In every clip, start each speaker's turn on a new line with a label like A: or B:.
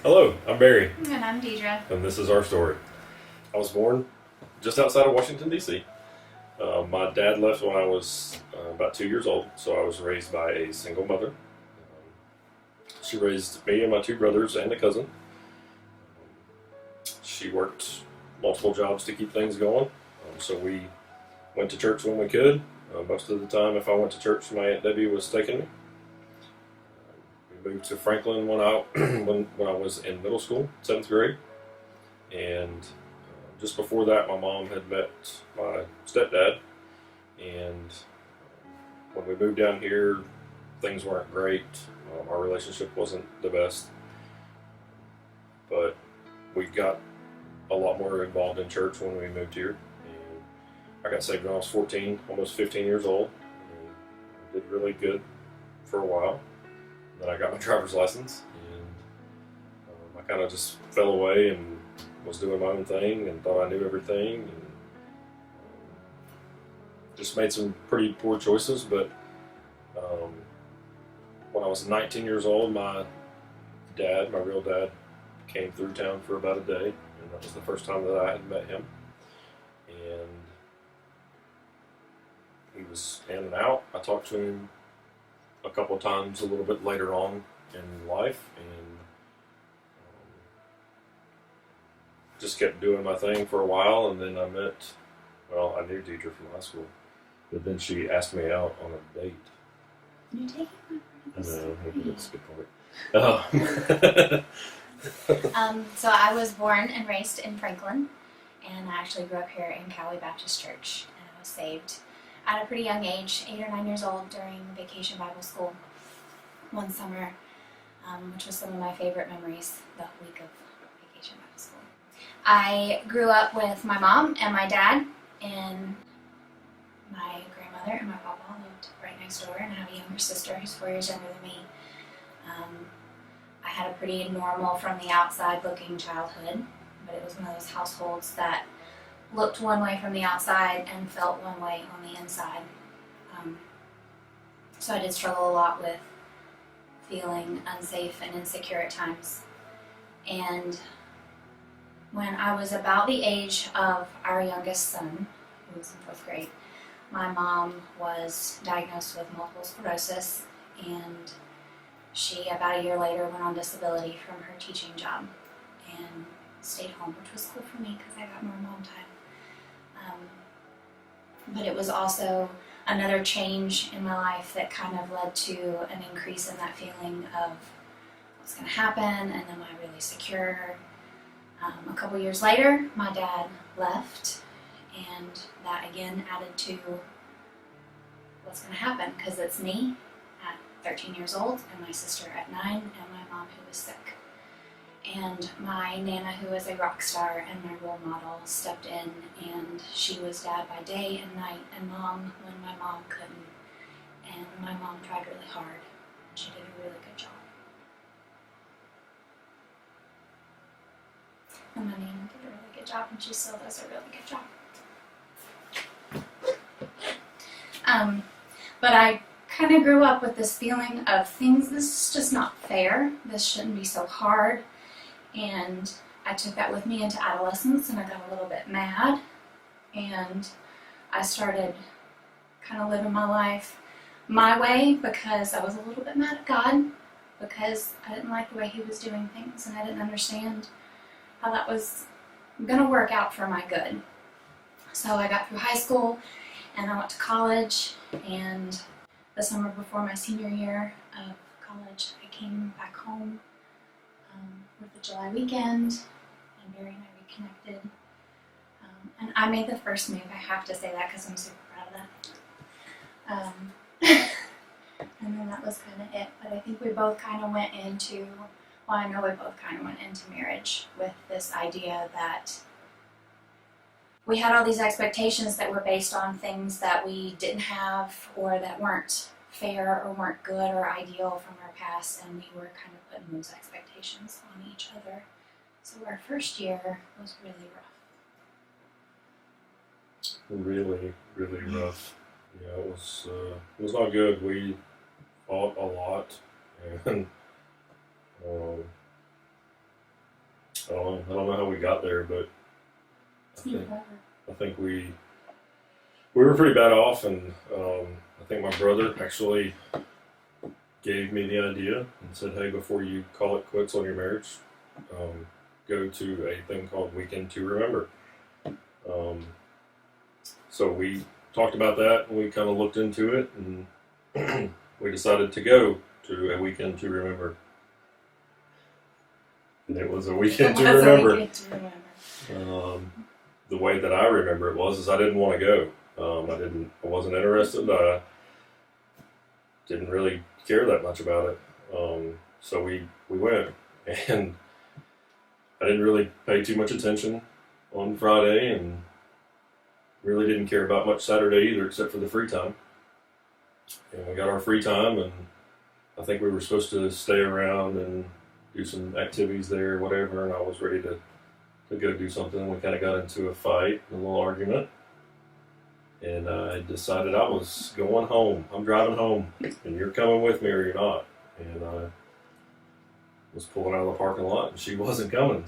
A: Hello, I'm Barry,
B: And I'm Diedre.
A: and this is our story. I was born just outside of Washington, D.C. My dad left when I was about 2 years old, so I was raised by a single mother. She raised me and my two brothers and a cousin. She worked multiple jobs to keep things going, so we went to church when we could. Most of the time, if I went to church, my Aunt Debbie was taking me. We moved to Franklin when I when I was in middle school, 7th grade, and just before that, my mom had met my stepdad, and when we moved down here, things weren't great. Our relationship wasn't the best, but we got a lot more involved in church when we moved here. And I got saved when I was 14, almost 15 years old, and did really good for a while. Then I got my driver's license, and I kind of just fell away and was doing my own thing and thought I knew everything, and just made some pretty poor choices. But when I was 19 years old, my real dad, came through town for about a day, and that was the first time that I had met him. And he was in and out. I talked to him a couple of times a little bit later on in life, and just kept doing my thing for a while. And then I knew Diedre from high school, but then she asked me out on a date.
B: You're taking my
A: No, maybe that's a good point.
B: So I was born and raised in Franklin, and I actually grew up here in Cowley Baptist Church, and I was saved at a pretty young age, 8 or 9 years old, during Vacation Bible School one summer, which was some of my favorite memories, the week of Vacation Bible School. I grew up with my mom and my dad, and my grandmother and my papa lived right next door, and I have a younger sister who's 4 years younger than me. I had a pretty normal from the outside looking childhood, but it was one of those households that looked one way from the outside and felt one way on the inside. So I did struggle a lot with feeling unsafe and insecure at times. And when I was about the age of our youngest son, who was in 4th grade, my mom was diagnosed with multiple sclerosis, and she, about a year later, went on disability from her teaching job and stayed home, which was cool for me because I got more mom time. But it was also another change in my life that kind of led to an increase in that feeling of what's going to happen, and am I really secure? A couple years later, my dad left, and that again added to what's going to happen, because it's me at 13 years old, and my sister at 9, and my mom who was sick. And my Nana, who was a rock star and my role model, stepped in, and she was dad by day and night, and mom when my mom couldn't. And my mom tried really hard, and she did a really good job. And my Nana did a really good job, and she still does a really good job. But I kind of grew up with this feeling of this is just not fair. This shouldn't be so hard. And I took that with me into adolescence, and I got a little bit mad. And I started kind of living my life my way because I was a little bit mad at God, because I didn't like the way He was doing things, and I didn't understand how that was going to work out for my good. So I got through high school, and I went to college, and the summer before my senior year of college, I came back home with the July weekend, and Barry and I reconnected. And I made the first move, I have to say that, because I'm super proud of that. And then that was kind of it. But I think we both kind of went into, I know we both kind of went into marriage with this idea that we had all these expectations that were based on things that we didn't have, or that weren't fair or weren't good or ideal from our past, and we were kind of putting those expectations on each other. So our first year was really rough.
A: Really, really rough. Yeah, it was not good. We fought a lot, and I don't know how we got there, but I think we were pretty bad off, and I think my brother actually gave me the idea and said, "Hey, before you call it quits on your marriage, go to a thing called Weekend to Remember." So we talked about that, and we kind of looked into it, and we decided to go to a Weekend to Remember. And it was a weekend to remember. The way that I remember it was I didn't want to go. I wasn't interested. I didn't really care that much about it. So we went, and I didn't really pay too much attention on Friday, and really didn't care about much Saturday either, except for the free time. And we got our free time, and I think we were supposed to stay around and do some activities there, whatever, and I was ready to go do something. We kind of got into a fight, a little argument, and I decided I was going home. I'm driving home, and you're coming with me or you're not. And I was pulling out of the parking lot, and she wasn't coming,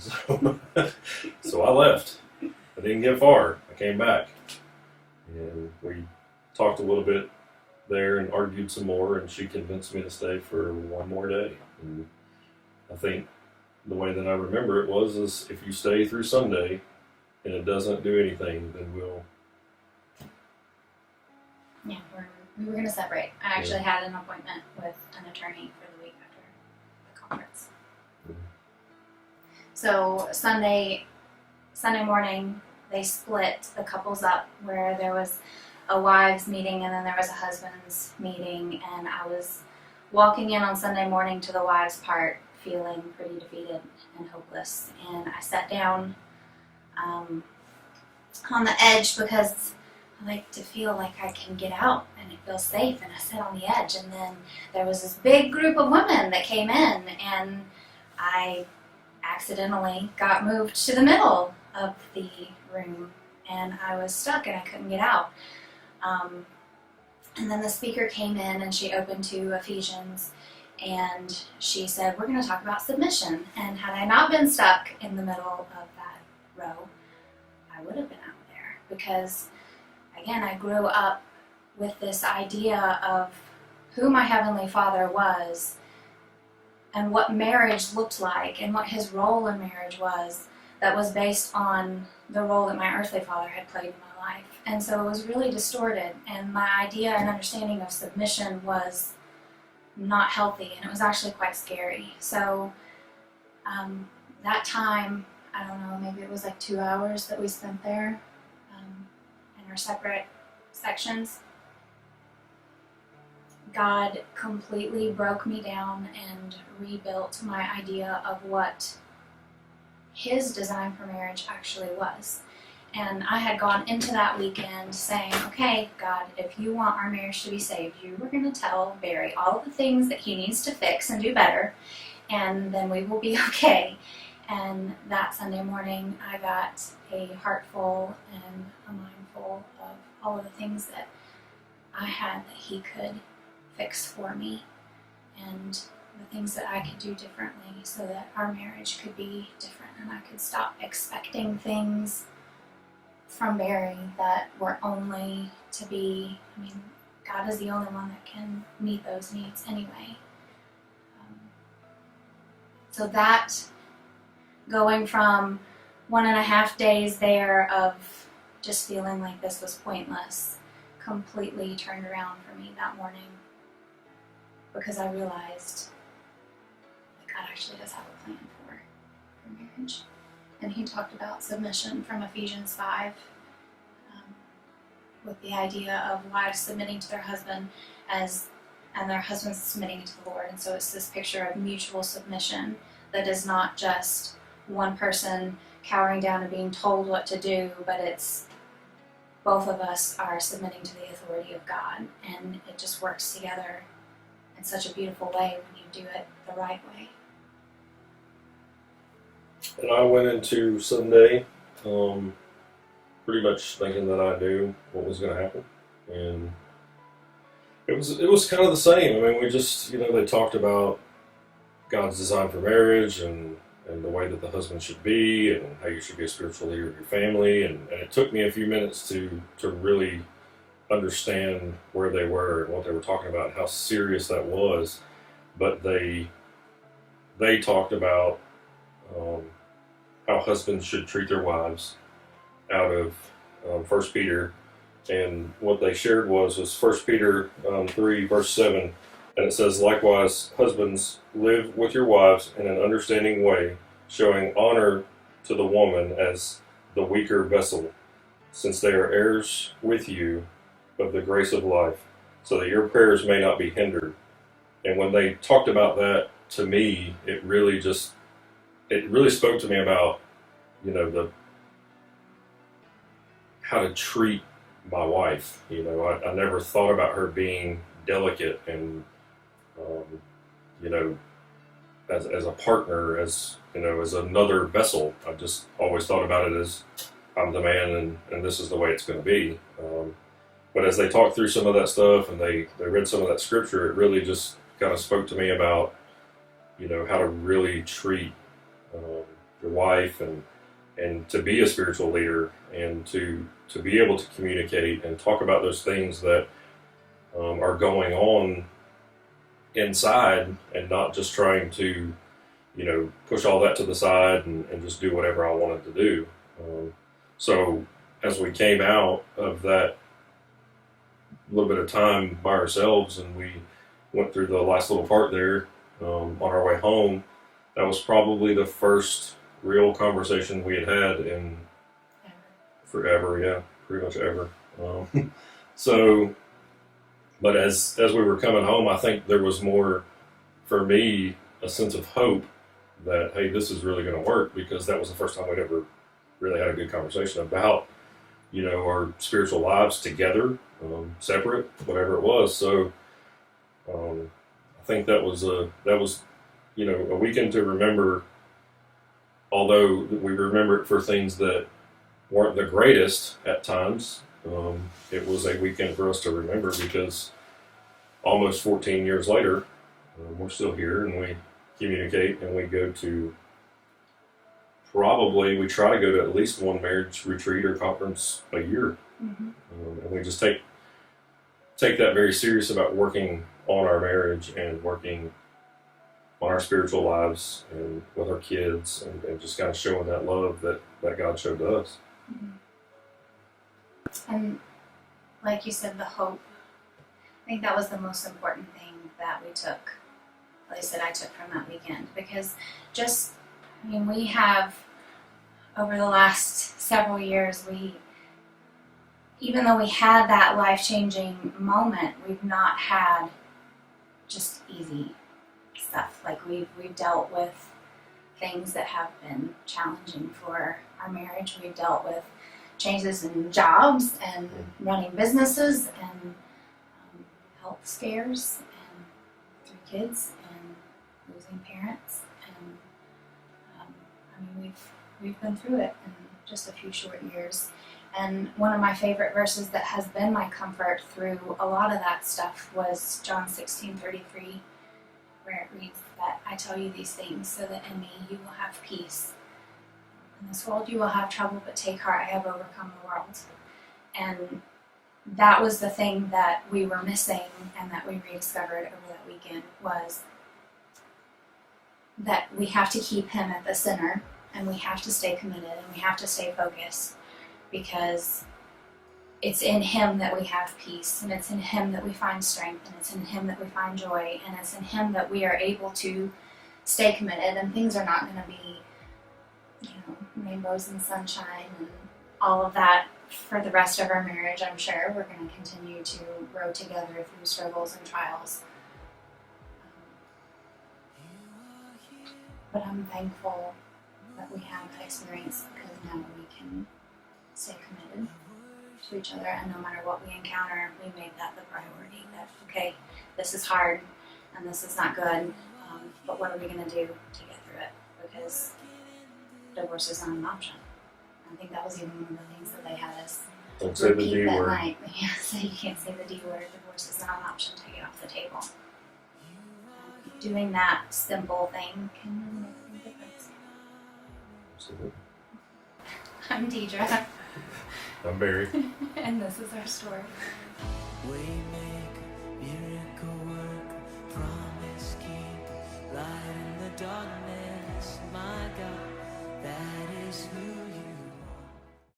A: so I left. I didn't get far. I came back, and we talked a little bit there and argued some more, and she convinced me to stay for one more day. And I think the way that I remember it is if you stay through Sunday and it doesn't do anything, then we'll...
B: Yeah, we were going to separate. I actually had an appointment with an attorney for the week after the conference. Mm-hmm. So Sunday morning, they split the couples up, where there was a wives meeting and then there was a husbands meeting, and I was walking in on Sunday morning to the wives part, feeling pretty defeated and hopeless, and I sat down on the edge because I like to feel like I can get out and it feels safe, and I sat on the edge, and then there was this big group of women that came in, and I accidentally got moved to the middle of the room, and I was stuck and I couldn't get out. And then the speaker came in and she opened to Ephesians, and she said, "We're going to talk about submission." And had I not been stuck in the middle of that row, I would have been out there, because again, I grew up with this idea of who my Heavenly Father was and what marriage looked like and what His role in marriage was, that was based on the role that my earthly father had played in my life. And so it was really distorted, and my idea and understanding of submission was not healthy, and it was actually quite scary. So that time, I don't know, maybe it was like 2 hours that we spent there in our separate sections. God completely broke me down and rebuilt my idea of what His design for marriage actually was. And I had gone into that weekend saying, "Okay, God, if you want our marriage to be saved, you were going to tell Barry all the things that he needs to fix and do better, and then we will be okay." And that Sunday morning, I got a heart full and a mind full of all of the things that I had that He could fix for me, and the things that I could do differently so that our marriage could be different, and I could stop expecting things from Barry that were only to be, God is the only one that can meet those needs anyway. So that, going from 1.5 days there of just feeling like this was pointless, completely turned around for me that morning, because I realized that God actually does have a plan for marriage. And He talked about submission from Ephesians 5, with the idea of wives submitting to their husband and their husbands submitting to the Lord. And so it's this picture of mutual submission that is not just one person cowering down and being told what to do, but it's both of us are submitting to the authority of God, and it just works together in such a beautiful way when you do it the right way.
A: And I went into Sunday pretty much thinking that I knew what was going to happen, and it was kind of the same. We just, they talked about God's design for marriage, and and the way that the husband should be, and how you should be a spiritual leader of your family. And it took me a few minutes to really understand where they were and what they were talking about and how serious that was. But they talked about how husbands should treat their wives out of 1 Peter. And what they shared was 1 Peter 3, verse 7. And it says, likewise, husbands, live with your wives in an understanding way, showing honor to the woman as the weaker vessel, since they are heirs with you of the grace of life, so that your prayers may not be hindered. And when they talked about that, to me, it really spoke to me about, how to treat my wife. I never thought about her being delicate and, as a partner, as another vessel. I just always thought about it as I'm the man and this is the way it's going to be. But as they talked through some of that stuff and they read some of that scripture, it really just kind of spoke to me about, how to really treat your wife and to be a spiritual leader and to be able to communicate and talk about those things that are going on inside, and not just trying to, push all that to the side and just do whatever I wanted to do. So as we came out of that little bit of time by ourselves and we went through the last little part there on our way home, that was probably the first real conversation we had in forever. Yeah, pretty much ever. So, but as we were coming home, I think there was more, for me, a sense of hope that, hey, this is really going to work, because that was the first time we'd ever really had a good conversation about, our spiritual lives together, separate, whatever it was. So, I think that was a weekend to remember, although we remember it for things that weren't the greatest at times. It was a weekend for us to remember, because almost 14 years later, we're still here and we communicate, and we try to go to at least one marriage retreat or conference a year. Mm-hmm. And we just take that very serious about working on our marriage and working on our spiritual lives and with our kids, and just kind of showing that love that God showed to us.
B: Mm-hmm. And like you said, the hope, I think that was the most important thing that we took, at least that I took from that weekend, because we have, over the last several years, even though we had that life-changing moment, we've not had just easy stuff. Like we've dealt with things that have been challenging for our marriage. We've dealt with changes in jobs and running businesses and health scares and 3 kids and losing parents. And we've been through it in just a few short years. And one of my favorite verses that has been my comfort through a lot of that stuff was John 16:33, where it reads that I tell you these things so that in me you will have peace. In this world you will have trouble, but take heart, I have overcome the world. And that was the thing that we were missing and that we rediscovered over that weekend, was that we have to keep him at the center, and we have to stay committed, and we have to stay focused, because it's in him that we have peace, and it's in him that we find strength, and it's in him that we find joy, and it's in him that we are able to stay committed. And things are not going to be, rainbows and sunshine and all of that for the rest of our marriage. I'm sure we're going to continue to grow together through struggles and trials. But I'm thankful that we had that experience, because now we can stay committed to each other, and no matter what we encounter, we make that the priority. That, okay, this is hard and this is not good, but what are we going to do to get through it? Because divorce is not an option. I think that was even one of the things that they had us repeat that night. Yeah, so you can't say the D word. Divorce is not an option. Take it off the table. Doing that simple thing can really make a big difference.
A: Absolutely.
B: I'm Diedre,
A: I'm Barry.
B: and this is our story.
C: Waymaker, miracle worker, promise keeper, light in the darkness.